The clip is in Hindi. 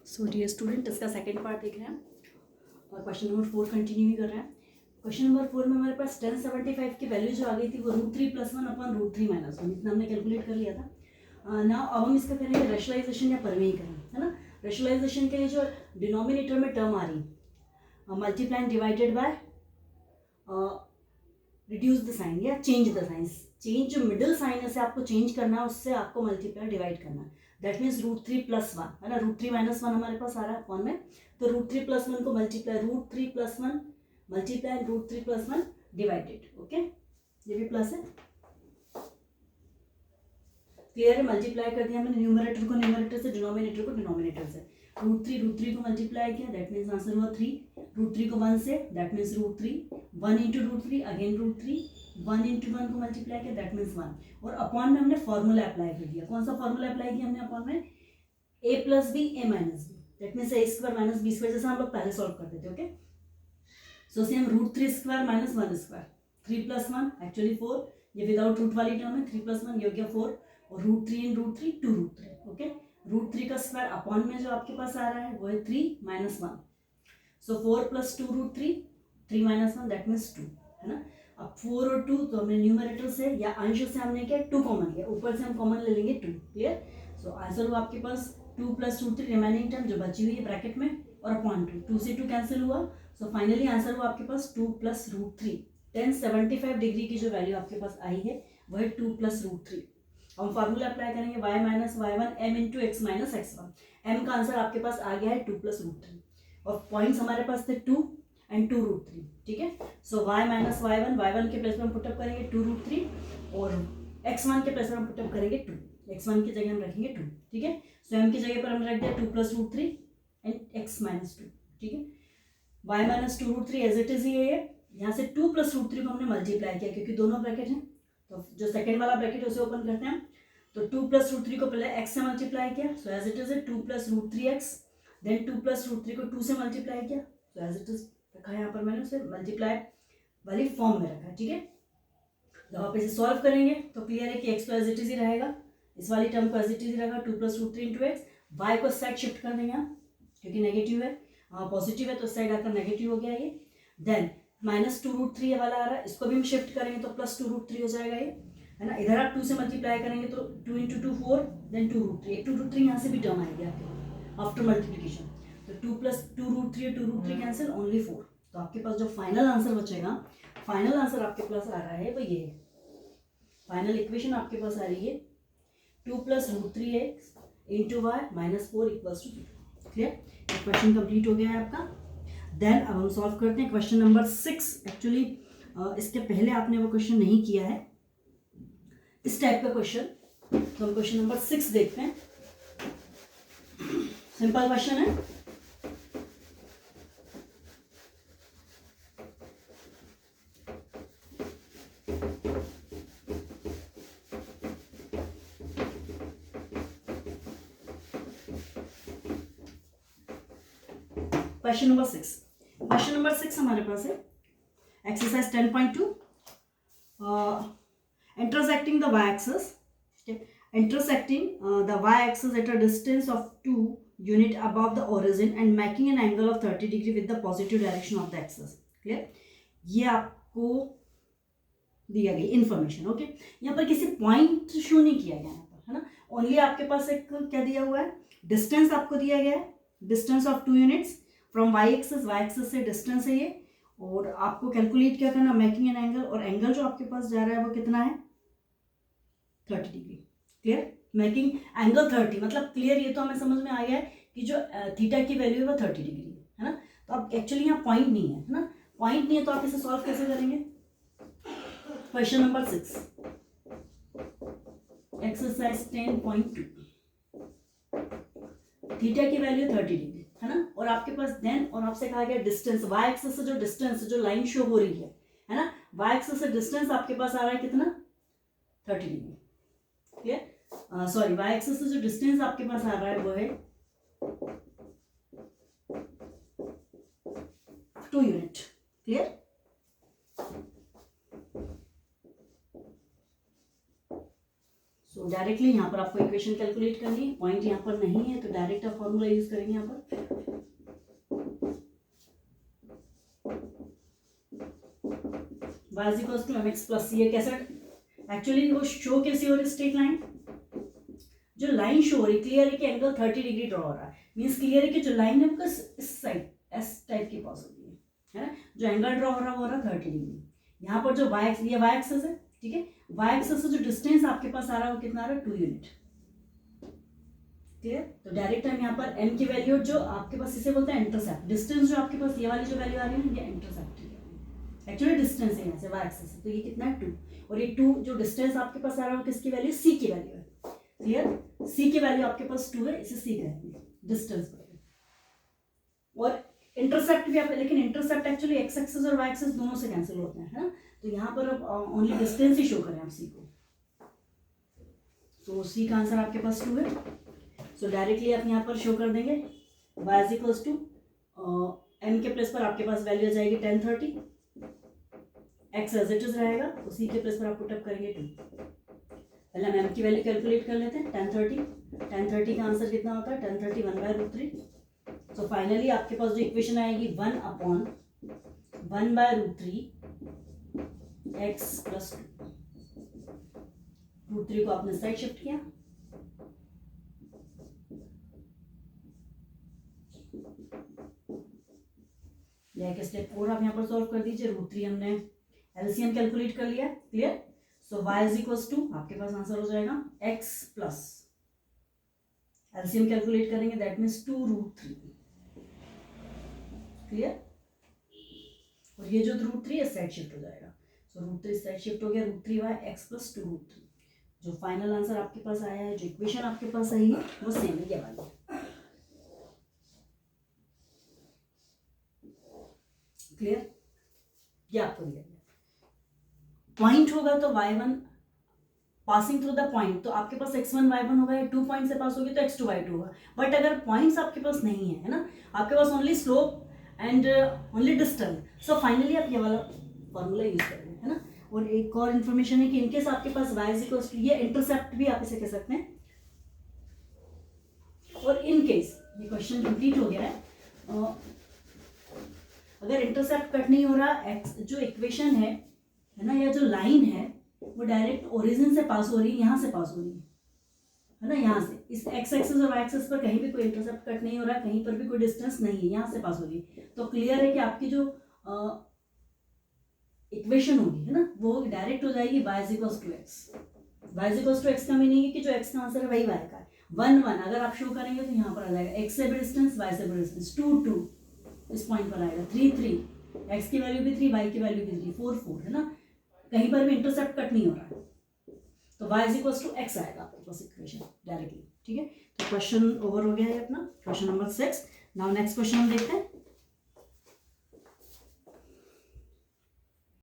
सो डियर स्टूडेंट, इसका सेकंड पार्ट देख रहे हैं और क्वेश्चन नंबर 4 कंटिन्यू ही कर रहे हैं। क्वेश्चन नंबर 4 में हमारे पास 1075 की वैल्यू जो आ गई थी वो √3 + 1 अपॉन √3 - 1 इतना हमने कैलकुलेट कर लिया था। नाउ अब हम इसका करेंगे रेशनलाइजेशन या परमीकरण, है ना। रेशनलाइजेशन के लिए जो डिनोमिनेटर में टर्म आ रही multiply divided by reduce the sign या चेंज द साइंस, चेंज जो मिडिल साइन है से आपको चेंज करना है, उससे आपको मल्टीप्लाई डिवाइड करना है। दैट मीन्स √3 + 1, है ना। √3 - 1 हमारे पास आ रहा है अपॉन में, तो √3 + 1 को मल्टीप्लाई √3 + 1 मल्टीप्लाई √3 + 1 डिवाइडेड। ओके, ये भी प्लस है, क्लियर है। मल्टीप्लाई कर दिया हमने न्यूमरेटर को न्यूमरेटर से, डिनोमिनेटर को डिनोमिनेटर से। √3 को मल्टीप्लाई किया, दैट मीन्स आंसर हुआ 3। √3 को 1 से, दैट मीन्स √3। 1 × √3 अगेन √3। 1 × 1 को मल्टीप्लाई किया, दैट मीन्स 1। और अपॉन में हमने फॉर्मूला अप्लाई कर दिया। कौन सा फॉर्मूला अप्लाई किया हमने अपॉन में? a + b a - b, that means a² - b², जैसा हम लोग पहले सॉल्व करते थे। ओके, सो सेम √3² - 1², 3 + 1 एक्चुअली 4, ये विदाउट रूट वाली टर्म है। 3 + 1 ये हो गया 4, और √3 × √3 2√3। ओके, √3 का स्क्वायर अपॉन में जो आपके पास आ रहा है वो है 3 - 1, सो 4 + 2 √3, 3 - 1 दैट मीन्स 2, है ना। अब 4 और 2 तो हमने न्यूमरेटर से या अंश से हमने क्या 2 कॉमन लिया, ऊपर से हम कॉमन ले लेंगे 2, क्लियर। सो आंसर हुआ आपके पास 2 + √3 रिमेनिंग टर्म जो बची हुई है ब्रैकेट में, और अपॉन 2 से 2 कैंसिल हुआ। सो फाइनली आंसर हुआ आपके पास 2 + √3। 1075 डिग्री की जो वैल्यू आपके पास आई है वो है 2 + √3। हम फार्मूला अप्लाई करेंगे y - y1 m × x - x1। m का आंसर आपके पास आ गया है 2 + √3, और पॉइंट्स हमारे पास थे 2 और 2 √3, ठीक है। सो y - y1 के प्लेस में हम पुटअप करेंगे 2 √3, और x1 के प्लेस में हम पुटअप करेंगे 2। x1 की जगह हम रखेंगे 2, ठीक है। सो m की जगह पर हम रख दिया 2 + √3 एंड x - 2, ठीक है। y - 2 √3 एज इट इज ही है। यहाँ से 2 + √3 को हमने मल्टीप्लाई किया, क्योंकि दोनों ब्रैकेट हैं, तो जो सेकेंड वाला ब्रैकेट है उसे ओपन करते हैं। तो 2 + √3 को पहले x से मल्टीप्लाई किया, सो एज इट इज है 2 + √3x, देन 2 + √3 को 2 से मल्टीप्लाई किया, सो एज इट इज रखा। यहाँ पर मैंने उसे मल्टीप्लाई वाली फॉर्म में रखा, ठीक है। जब आप इसे सॉल्व करेंगे तो क्लियर है कि x तो एज इट इज ही रहेगा, इस वाली टर्म को एज इट इज ही रहेगा 2 + √3 × x। y को साइड शिफ्ट कर देंगे हम, क्योंकि नेगेटिव है, पॉजिटिव है तो साइड आकर नेगेटिव हो गया ये। देन -2 √3 वाला आ रहा है, इसको भी हम शिफ्ट करेंगे तो +2 √3 हो जाएगा ये, है ना। इधर आप 2 से मल्टीप्लाई करेंगे तो 2 × 2 4, देन 2 √3, एक 2 √3 यहाँ से भी टर्म आएगी आपके आफ्टर मल्टीप्लिकेशन। तो 2 + 2 √3 2 √3 कैंसिल, ओनली 4। तो आपके पास जो फाइनल आंसर बचेगा, फाइनल आंसर आपके पास आ रहा है वो ये है। फाइनल इक्वेशन आपके पास आ रही है 2 + √3x × y - 4 = 0। Clear, question complete हो गया है आपका। देन अब हम सॉल्व करते हैं क्वेश्चन नंबर 6। एक्चुअली इसके पहले आपने वो क्वेश्चन नहीं किया है इस टाइप का क्वेश्चन, तो हम क्वेश्चन नंबर 6 देखते हैं। सिंपल क्वेश्चन है, क्वेश्चन नंबर 6। क्वेश्चन नंबर 6 हमारे पास है exercise 10.2, intersecting the y-axis, intersecting the y-axis at a distance of 2 unit above the origin and making an angle of 30 degree with the positive direction of the axis। Clear, ये आपको दिया गई इंफॉर्मेशन। ओके, यहाँ पर किसी पॉइंट शो नहीं किया गया यहाँ पर, है ना। ओनली आपके पास एक क्या दिया हुआ है, डिस्टेंस आपको दिया गया है, distance of 2 units from y axis से डिस्टेंस है ये, और आपको कैलकुलेट क्या करना, मेकिंग एन एंगल, और एंगल जो आपके पास जा रहा है वो कितना है 30 डिग्री। क्लियर, मेकिंग एंगल 30 मतलब क्लियर, ये तो हमें समझ में आ गया है कि जो थीटा की वैल्यू है वो 30 डिग्री है ना। तो अब एक्चुअली यहाँ पॉइंट नहीं है, है ना। पॉइंट नहीं है तो आप इसे सॉल्व कैसे करेंगे। क्वेश्चन नंबर 6 एक्सरसाइज 10.2, थीटा की वैल्यू 30 डिग्री है ना, और आपके पास देन, और आपसे कहा गया डिस्टेंस, y एक्सिस से जो डिस्टेंस जो लाइन शो हो रही है ना, y एक्सिस से डिस्टेंस आपके पास आ रहा है कितना 30 degree. Clear, sorry, y axis से जो डिस्टेंस आपके पास आ रहा है वो है 2 unit. Clear, so direct directly यहाँ पर आपको इक्वेशन कैलकुलेट करनी है, पॉइंट यहाँ पर नहीं है तो डायरेक्ट आप फॉर्मूला यूज करेंगे यहाँ पर। y is equals to mx plus C. कैसा एक्चुअली वो शो कैसे हो रही है स्ट्रेट लाइन, जो लाइन शो हो रही क्लियर है कि एंगल 30 डिग्री ड्रॉ हो रहा है, मीन्स क्लियर है कि जो लाइन है वो इस साइड एस टाइप की पास होती है ना, जो एंगल ड्रॉ हो रहा है वो हो रहा है 30 डिग्री। यहाँ पर जो ये y एक्सिस है, ठीक है, y एक्सिस से जो डिस्टेंस आपके पास आ रहा है वो कितना आ रहा है 2 यूनिट। क्लियर, तो डायरेक्ट हम यहाँ पर m की वैल्यू जो आपके पास इसे बोलते हैं इंटरसेप्ट, डिस्टेंस जो आपके पास ये वाली जो वैल्यू आ रही है ये इंटरसेप्ट है, एक्चुअली डिस्टेंस है यहाँ से y एक्सिस से, तो ये कितना है 2, और ये 2 जो डिस्टेंस आपके पास आ रहा है वो किसकी वैल्यू, c की वैल्यू है। क्लियर, c की वैल्यू आपके पास 2 है, इसे c कहेंगे डिस्टेंस पर, और इंटरसेप्ट भी आप, लेकिन इंटरसेप्ट एक्चुअली x एक्सिस और y एक्सिस दोनों से कैंसिल होते हैं, है ना, तो यहाँ पर अब ओनली डिस्टेंस ही शो करें आप c को, तो c का आंसर आपके पास 2 है। सो डायरेक्टली आप यहाँ पर शो कर देंगे y is equals to m के प्लेस पर आपके पास वैल्यू आ जाएगी 1030, x एज इट इज रहेगा, तो c के प्लेस पर आप पुट अप करेंगे 2। पहले हम m की वैल्यू कैलकुलेट कर लेते हैं, 1030 का आंसर कितना होता है 1030 1/√3। सो फाइनली आपके पास जो इक्वेशन आएगी 1/√3 x प्लस 2, √3 को आपने साइड शिफ्ट किया, लेके स्टेप 4 आप यहाँ पर सॉल्व कर दीजिए, √3 हमने एलसीएम कैलकुलेट कर लिया। Clear, so y is equals to आपके पास आंसर हो जाएगा x प्लस एलसीएम कैलकुलेट करेंगे दैट मीन्स 2√3। क्लियर, और ये जो √3 है साइड शिफ्ट हो जाएगा, सो √3 साइड शिफ्ट हो गया, √3y x प्लस 2√3। जो फाइनल आंसर आपके पास आया है, जो इक्वेशन आपके पास आई है वो सेम है ये वाली। क्लियर, ये आपको दिया गया पॉइंट होगा तो y1 passing through the point, तो आपके पास x1 y1 होगा, 2 पॉइंट से पास होगी तो x2 y2 होगा, बट अगर पॉइंट्स आपके पास नहीं है, है ना, आपके पास only slope and only distance, so finally आप ये वाला फॉर्मूला यूज करेंगे, है ना। और एक और इन्फॉर्मेशन है कि इनकेस आपके पास y इज इक्वल्स टू, ये इंटरसेप्ट भी आप इसे कह सकते हैं, और इन केस ये क्वेश्चन कंप्लीट हो गया है, अगर इंटरसेप्ट कट नहीं हो रहा, एक्स जो इक्वेशन है ना, या जो लाइन है वो डायरेक्ट ओरिजिन से पास हो रही है, यहाँ से पास हो रही है ना, यहाँ से इस x एक्सिस और y एक्सिस पर कहीं भी कोई इंटरसेप्ट कट नहीं हो रहा, कहीं पर भी कोई डिस्टेंस नहीं है, यहाँ से पास हो रही है, तो क्लियर है कि आपकी जो इक्वेशन होगी, है ना, वो डायरेक्ट हो जाएगी y is equals to x। y is equals to x का मीनिंग है कि जो x का आंसर है वही y का है, 1 1 अगर आप शो करेंगे तो यहाँ पर आ जाएगा, x से भी डिस्टेंस y से भी डिस्टेंस, 2 2 इस पॉइंट पर आएगा, 3 3, x की वैल्यू भी 3, y की वैल्यू भी 3, 4 4, है ना, कहीं पर भी इंटरसेप्ट कट नहीं हो रहा है, तो y is equals to x आएगा आपके पास इक्वेशन डायरेक्टली। ठीक है, तो क्वेश्चन ओवर हो गया है अपना, question number 6। Now next question हम देखते हैं।